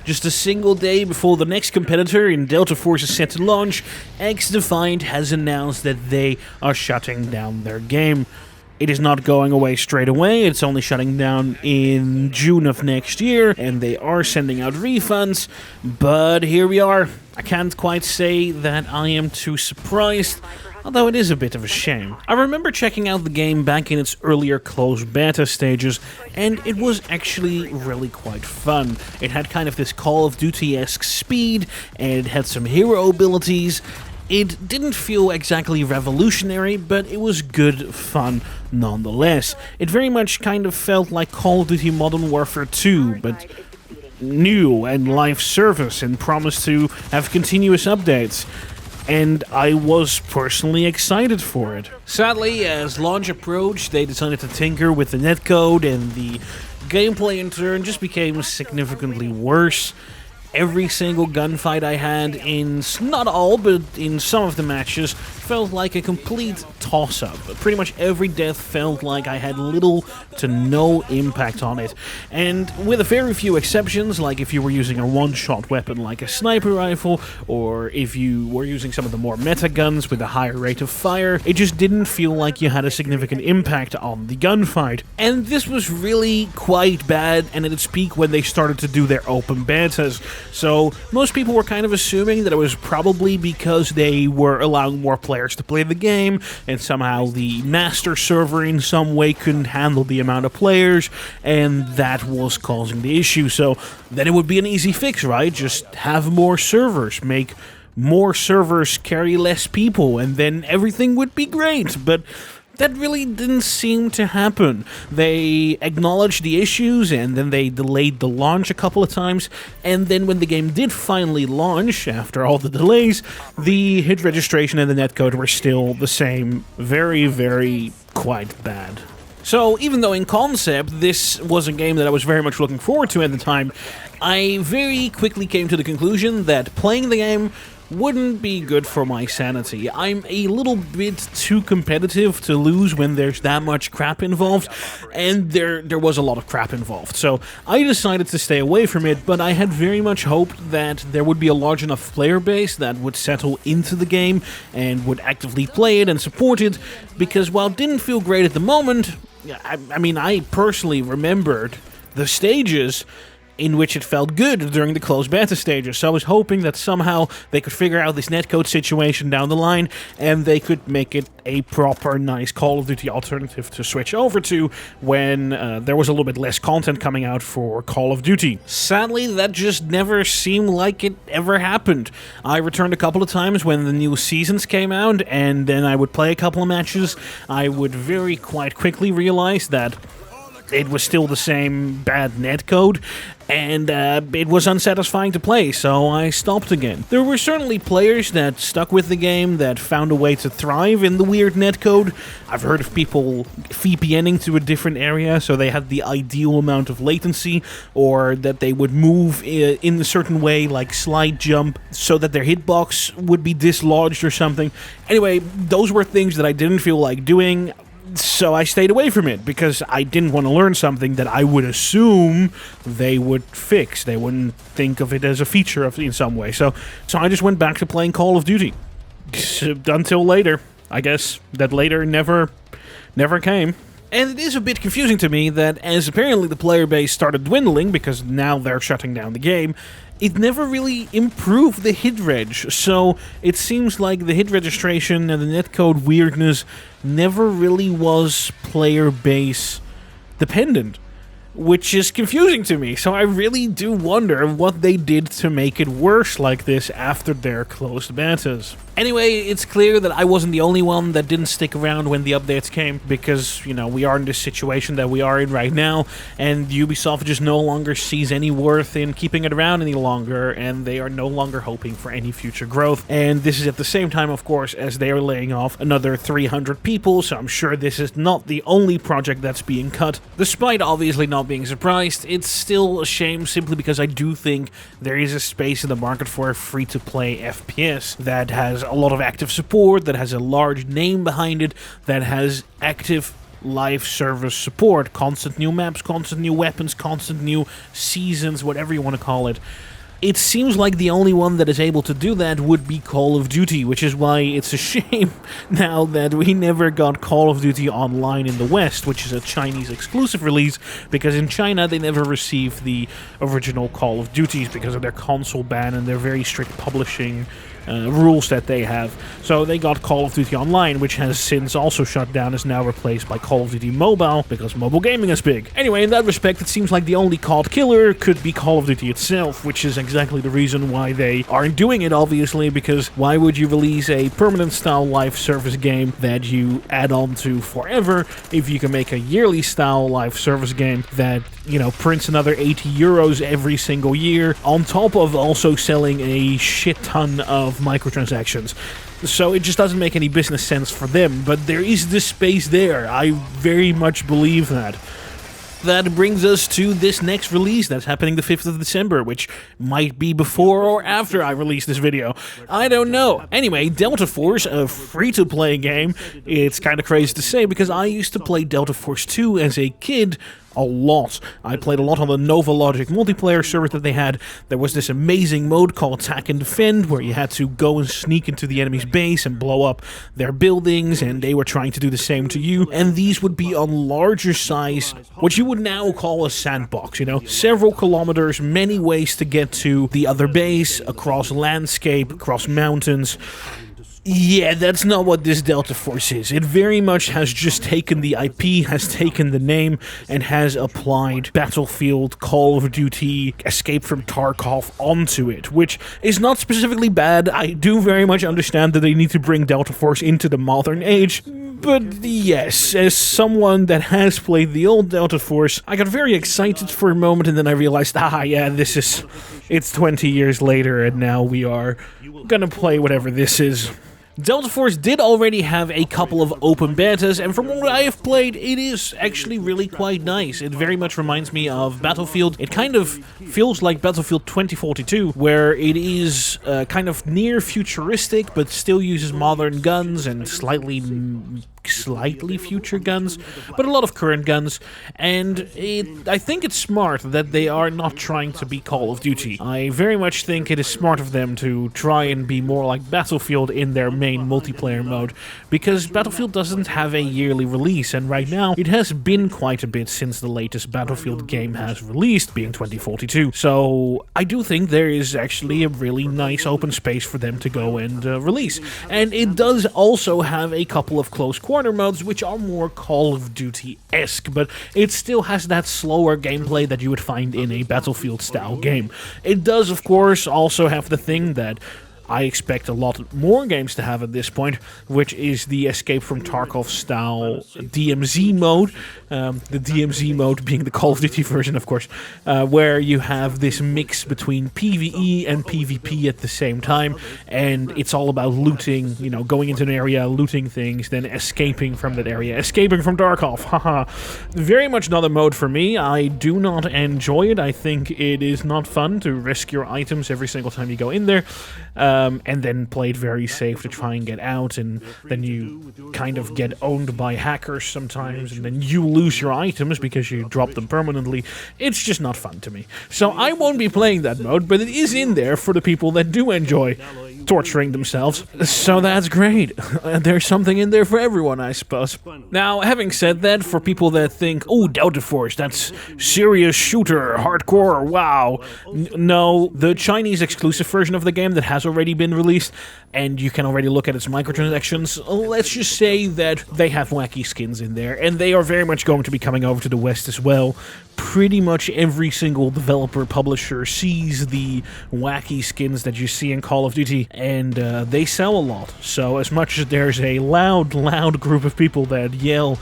Just a single day before the next competitor in Delta Force is set to launch, xDefiant has announced that they are shutting down their game. It is not going away straight away, it's only shutting down in June of next year, and they are sending out refunds, but here we are. I can't quite say that I am too surprised, although it is a bit of a shame. I remember checking out the game back in its earlier closed beta stages, and it was actually really quite fun. It had kind of this Call of Duty-esque speed, and it had some hero abilities. It didn't feel exactly revolutionary, but it was good fun nonetheless. It very much kind of felt like Call of Duty Modern Warfare 2, but new and live service and promised to have continuous updates. And I was personally excited for it. Sadly, as launch approached, they decided to tinker with the netcode, and the gameplay in turn just became significantly worse. Every single gunfight I had in, not all, but in some of the matches, felt like a complete toss-up. Pretty much every death felt like I had little to no impact on it. And with a very few exceptions, like if you were using a one-shot weapon like a sniper rifle, or if you were using some of the more meta guns with a higher rate of fire, it just didn't feel like you had a significant impact on the gunfight. And this was really quite bad, and at its peak when they started to do their open betas. So most people were kind of assuming that it was probably because they were allowing more players to play the game, and somehow the master server in some way couldn't handle the amount of players, and that was causing the issue. So then it would be an easy fix, right? Just have more servers, make more servers carry less people, and then everything would be great. But that really didn't seem to happen. They acknowledged the issues, and then they delayed the launch a couple of times, and then when the game did finally launch, after all the delays, the hit registration and the netcode were still the same. Very, very quite bad. So even though in concept this was a game that I was very much looking forward to at the time, I very quickly came to the conclusion that playing the game wouldn't be good for my sanity. I'm a little bit too competitive to lose when there's that much crap involved, and there was a lot of crap involved. So I decided to stay away from it, but I had very much hoped that there would be a large enough player base that would settle into the game and would actively play it and support it, because while it didn't feel great at the moment, I personally remembered the stages in which it felt good during the closed beta stages. So I was hoping that somehow they could figure out this netcode situation down the line, and they could make it a proper, nice Call of Duty alternative to switch over to when there was a little bit less content coming out for Call of Duty. Sadly, that just never seemed like it ever happened. I returned a couple of times when the new seasons came out, and then I would play a couple of matches. I would very quite quickly realize that it was still the same bad netcode, and it was unsatisfying to play, so I stopped again. There were certainly players that stuck with the game, that found a way to thrive in the weird netcode. I've heard of people VPNing to a different area so they had the ideal amount of latency, or that they would move in a certain way, like slide jump, so that their hitbox would be dislodged or something. Anyway, those were things that I didn't feel like doing, so I stayed away from it, because I didn't want to learn something that I would assume they would fix. They wouldn't think of it as a feature in some way. So I just went back to playing Call of Duty. Until later. I guess that later never came. And it is a bit confusing to me that as apparently the player base started dwindling, because now they're shutting down the game, it never really improved the hit reg. So it seems like the hit registration and the netcode weirdness never really was player base dependent, which is confusing to me. So I really do wonder what they did to make it worse like this after their closed betas. Anyway, it's clear that I wasn't the only one that didn't stick around when the updates came, because, we are in this situation that we are in right now, and Ubisoft just no longer sees any worth in keeping it around any longer, and they are no longer hoping for any future growth. And this is at the same time, of course, as they are laying off another 300 people, so I'm sure this is not the only project that's being cut. Despite obviously not being surprised, it's still a shame simply because I do think there is a space in the market for a free-to-play FPS that has a lot of active support, that has a large name behind it, that has active live service support, constant new maps, constant new weapons, constant new seasons, whatever you want to call it. It seems like the only one that is able to do that would be Call of Duty, which is why it's a shame now that we never got Call of Duty Online in the West, which is a Chinese exclusive release, because in China they never received the original Call of Duties because of their console ban and their very strict publishing rules that they have. So they got Call of Duty Online, which has since also shut down, is now replaced by Call of Duty Mobile, because mobile gaming is big. Anyway, in that respect, it seems like the only COD killer could be Call of Duty itself, which is exactly the reason why they aren't doing it, obviously, because why would you release a permanent-style live service game that you add on to forever if you can make a yearly-style live service game that, you know, prints another 80 euros every single year, on top of also selling a shit ton of microtransactions. So it just doesn't make any business sense for them, but there is this space there. I very much believe that. That brings us to this next release that's happening the 5th of December, which might be before or after I release this video. I don't know. Anyway, Delta Force, a free-to-play game. It's kind of crazy to say because I used to play Delta Force 2 as a kid a lot. I played a lot on the Nova Logic multiplayer server that they had. There was this amazing mode called Attack and Defend, where you had to go and sneak into the enemy's base and blow up their buildings, and they were trying to do the same to you. And these would be on larger size, what you would now call a sandbox, you know? Several kilometers, many ways to get to the other base, across landscape, across mountains. Yeah, that's not what this Delta Force is. It very much has just taken the IP, has taken the name, and has applied Battlefield, Call of Duty, Escape from Tarkov onto it, which is not specifically bad. I do very much understand that they need to bring Delta Force into the modern age. But yes, as someone that has played the old Delta Force, I got very excited for a moment, and then I realized, it's 20 years later, and now we are gonna play whatever this is. Delta Force did already have a couple of open betas, and from what I have played, it is actually really quite nice. It very much reminds me of Battlefield. It kind of feels like Battlefield 2042, where it is kind of near futuristic, but still uses modern guns and slightly future guns, but a lot of current guns, and I think it's smart that they are not trying to be Call of Duty. I very much think it is smart of them to try and be more like Battlefield in their main multiplayer mode, because Battlefield doesn't have a yearly release, and right now it has been quite a bit since the latest Battlefield game has released, being 2042. So I do think there is actually a really nice open space for them to go and release. And it does also have a couple of close quarters modes, which are more Call of Duty-esque, but it still has that slower gameplay that you would find in a Battlefield-style game. It does, of course, also have the thing that I expect a lot more games to have at this point, which is the Escape from Tarkov-style DMZ mode. The DMZ mode being the Call of Duty version, of course, where you have this mix between PvE and PvP at the same time, and it's all about looting, you know, going into an area, looting things, then escaping from that area, escaping from Tarkov, haha. Very much not a mode for me. I do not enjoy it. I think it is not fun to risk your items every single time you go in there. And then play it very safe to try and get out, and then you kind of get owned by hackers sometimes, and then you lose your items because you drop them permanently. It's just not fun to me. So I won't be playing that mode, but it is in there for the people that do enjoy torturing themselves. So that's great. There's something in there for everyone, I suppose. Now, having said that, for people that think, oh, Delta Force, that's serious shooter, hardcore, wow. No, the Chinese exclusive version of the game that has already been released, and you can already look at its microtransactions, let's just say that they have wacky skins in there, and they are very much going to be coming over to the West as well. Pretty much every single developer, publisher sees the wacky skins that you see in Call of Duty, and they sell a lot. So as much as there's a loud group of people that yell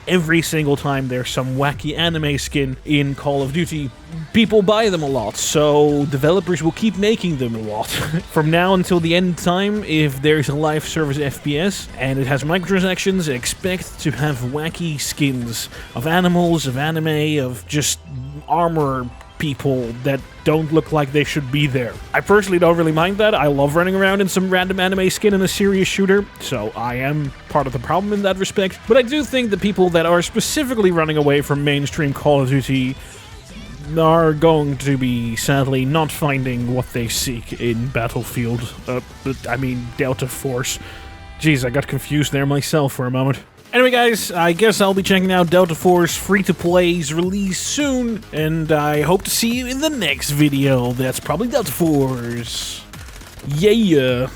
every single time there's some wacky anime skin in Call of Duty, people buy them a lot, so developers will keep making them a lot. From now until the end time, if there's a live service FPS and it has microtransactions, expect to have wacky skins of animals, of anime, of just armor, people that don't look like they should be there. I personally don't really mind that. I love running around in some random anime skin in a serious shooter, so I am part of the problem in that respect. But I do think the people that are specifically running away from mainstream Call of Duty are going to be, sadly, not finding what they seek in Battlefield. Delta Force. Jeez, I got confused there myself for a moment. Anyway, guys, I guess I'll be checking out Delta Force free-to-play's release soon, and I hope to see you in the next video. That's probably Delta Force. Yeah.